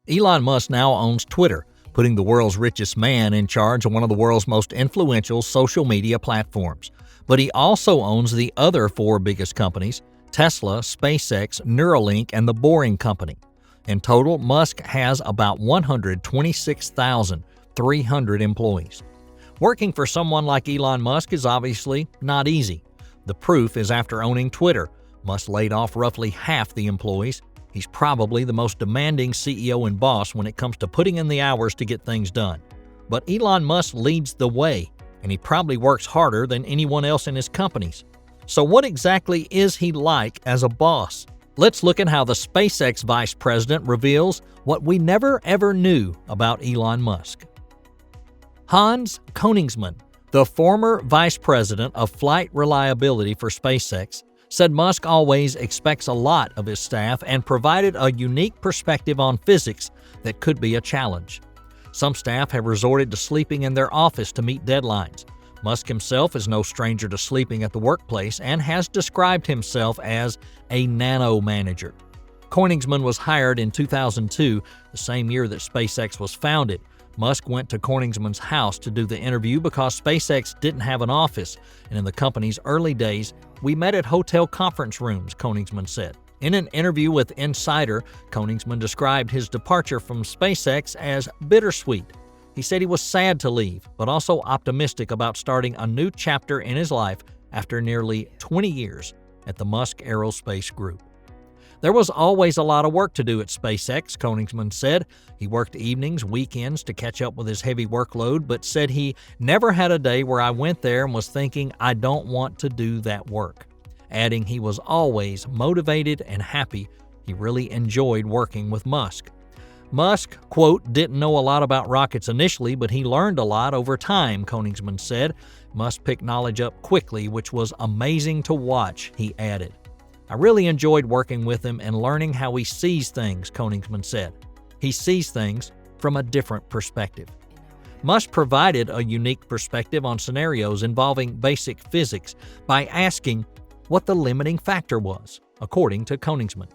Elon Musk now owns Twitter, putting the world's richest man in charge of one of the world's most influential social media platforms. But he also owns the other four biggest companies: Tesla, SpaceX, Neuralink, and The Boring Company. In total, Musk has about 126,300 employees. Working for someone like Elon Musk is obviously not easy. The proof is after owning Twitter. Musk laid off roughly half the employees. He's probably the most demanding CEO and boss when it comes to putting in the hours to get things done. But Elon Musk leads the way, and he probably works harder than anyone else in his companies. So what exactly is he like as a boss? Let's look at how the SpaceX Vice President reveals what we never ever knew about Elon Musk. Hans Koenigsmann, the former Vice President of Flight Reliability for SpaceX, said Musk always expects a lot of his staff and provided a unique perspective on physics that could be a challenge. Some staff have resorted to sleeping in their office to meet deadlines. Musk himself is no stranger to sleeping at the workplace and has described himself as a nano manager. Koenigsmann was hired in 2002, the same year that SpaceX was founded. Musk went to Koenigsmann's house to do the interview because SpaceX didn't have an office, and in the company's early days, "We met at hotel conference rooms," Koenigsmann said. In an interview with Insider, Koenigsmann described his departure from SpaceX as bittersweet. He said he was sad to leave, but also optimistic about starting a new chapter in his life after nearly 20 years at the Musk Aerospace Group. There was always a lot of work to do at SpaceX, Koenigsmann said. He worked evenings, weekends to catch up with his heavy workload, but said he never had a day where I went there and was thinking, I don't want to do that work. Adding he was always motivated and happy. He really enjoyed working with Musk. Musk, quote, didn't know a lot about rockets initially, but he learned a lot over time, Koenigsmann said. Musk picked knowledge up quickly, which was amazing to watch, he added. I really enjoyed working with him and learning how he sees things, Koenigsmann said. He sees things from a different perspective. Musk provided a unique perspective on scenarios involving basic physics by asking what the limiting factor was, according to Koenigsmann.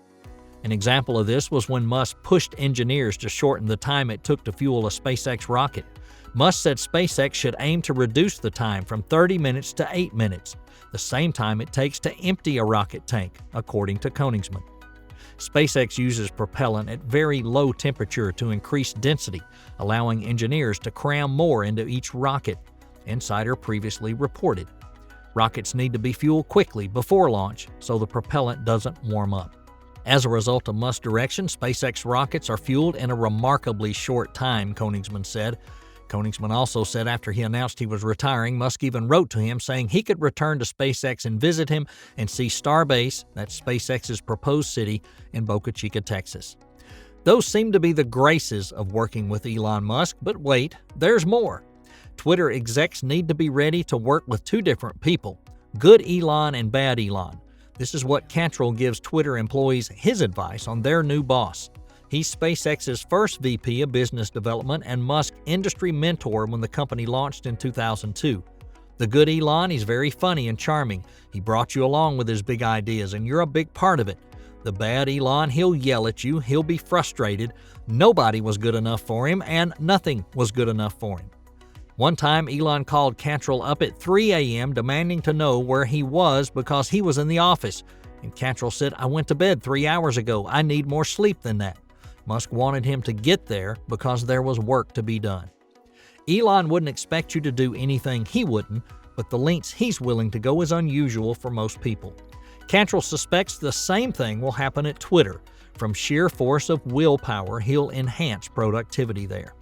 An example of this was when Musk pushed engineers to shorten the time it took to fuel a SpaceX rocket. Musk said SpaceX should aim to reduce the time from 30 minutes to 8 minutes, the same time it takes to empty a rocket tank, according to Koenigsmann. SpaceX uses propellant at very low temperature to increase density, allowing engineers to cram more into each rocket, Insider previously reported. Rockets need to be fueled quickly before launch so the propellant doesn't warm up. As a result of Musk's direction, SpaceX rockets are fueled in a remarkably short time, Koenigsmann said. Koenigsmann also said after he announced he was retiring, Musk even wrote to him saying he could return to SpaceX and visit him and see Starbase, that's SpaceX's proposed city, in Boca Chica, Texas. Those seem to be the graces of working with Elon Musk, but wait, there's more. Twitter execs need to be ready to work with two different people, good Elon and bad Elon. This is what Cantrell gives Twitter employees his advice on their new boss. He's SpaceX's first VP of Business Development and Musk's industry mentor when the company launched in 2002. The good Elon, he's very funny and charming. He brought you along with his big ideas, and you're a big part of it. The bad Elon, he'll yell at you, he'll be frustrated. Nobody was good enough for him, and nothing was good enough for him. One time, Elon called Cantrell up at 3 a.m. demanding to know where he was because he was in the office. And Cantrell said, I went to bed 3 hours ago. I need more sleep than that. Musk wanted him to get there because there was work to be done. Elon wouldn't expect you to do anything he wouldn't, but the lengths he's willing to go is unusual for most people. Cantrell suspects the same thing will happen at Twitter. From sheer force of willpower, he'll enhance productivity there.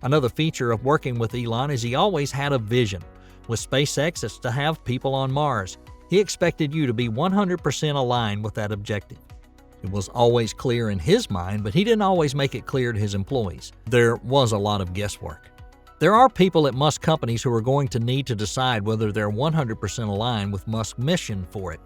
Another feature of working with Elon is he always had a vision. With SpaceX, it's to have people on Mars. He expected you to be 100% aligned with that objective. It was always clear in his mind, but he didn't always make it clear to his employees. There was a lot of guesswork. There are people at Musk companies who are going to need to decide whether they're 100% aligned with Musk's mission for it.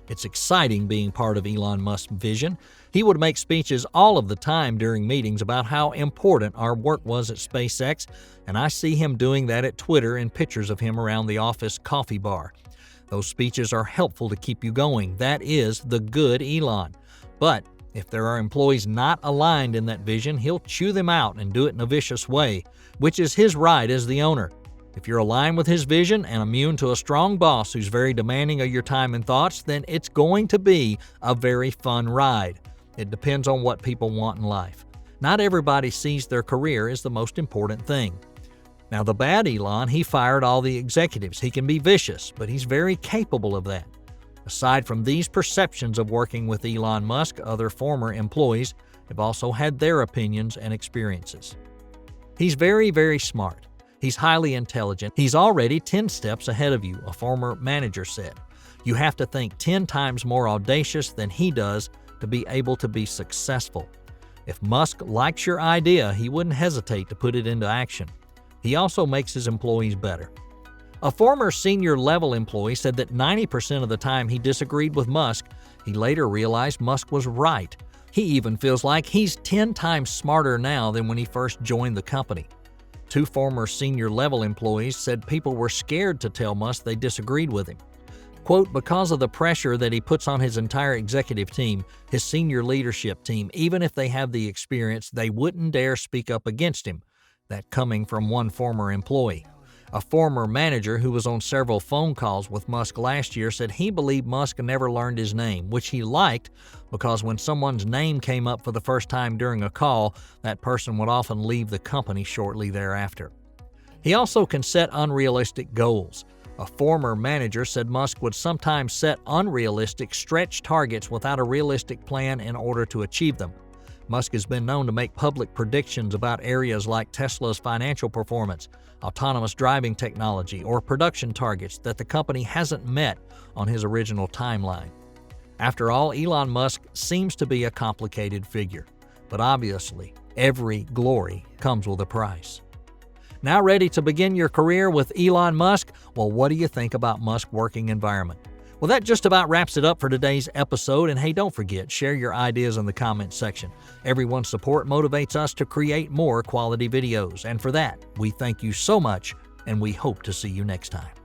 It's exciting being part of Elon Musk's vision. He would make speeches all of the time during meetings about how important our work was at SpaceX, and I see him doing that at Twitter in pictures of him around the office coffee bar. Those speeches are helpful to keep you going. That is the good Elon. But If there are employees not aligned in that vision, he'll chew them out and do it in a vicious way, which is his right as the owner. If you're aligned with his vision and immune to a strong boss who's very demanding of your time and thoughts, then it's going to be a very fun ride. It depends on what people want in life. Not everybody sees their career as the most important thing. Now, the bad Elon, he fired all the executives. He can be vicious, but he's very capable of that. Aside from these perceptions of working with Elon Musk, other former employees have also had their opinions and experiences. He's very, very smart. He's highly intelligent. He's already 10 steps ahead of you, a former manager said. You have to think 10 times more audacious than he does to be able to be successful. If Musk likes your idea, he wouldn't hesitate to put it into action. He also makes his employees better. A former senior-level employee said that 90% of the time he disagreed with Musk, he later realized Musk was right. He even feels like he's 10 times smarter now than when he first joined the company. 2 former senior-level employees said people were scared to tell Musk they disagreed with him. Quote, because of the pressure that he puts on his entire executive team, his senior leadership team, even if they have the experience, they wouldn't dare speak up against him. That coming from one former employee. A former manager who was on several phone calls with Musk last year said he believed Musk never learned his name, which he liked because when someone's name came up for the first time during a call, that person would often leave the company shortly thereafter. He also can set unrealistic goals. A former manager said Musk would sometimes set unrealistic, stretch targets without a realistic plan in order to achieve them. Musk has been known to make public predictions about areas like Tesla's financial performance, autonomous driving technology, or production targets that the company hasn't met on his original timeline. After all, Elon Musk seems to be a complicated figure, but obviously, every glory comes with a price. Now ready to begin your career with Elon Musk? Well, what do you think about Musk's working environment? Well, that just about wraps it up for today's episode. And hey, don't forget, share your ideas in the comments section. Everyone's support motivates us to create more quality videos. And for that, we thank you so much, and we hope to see you next time.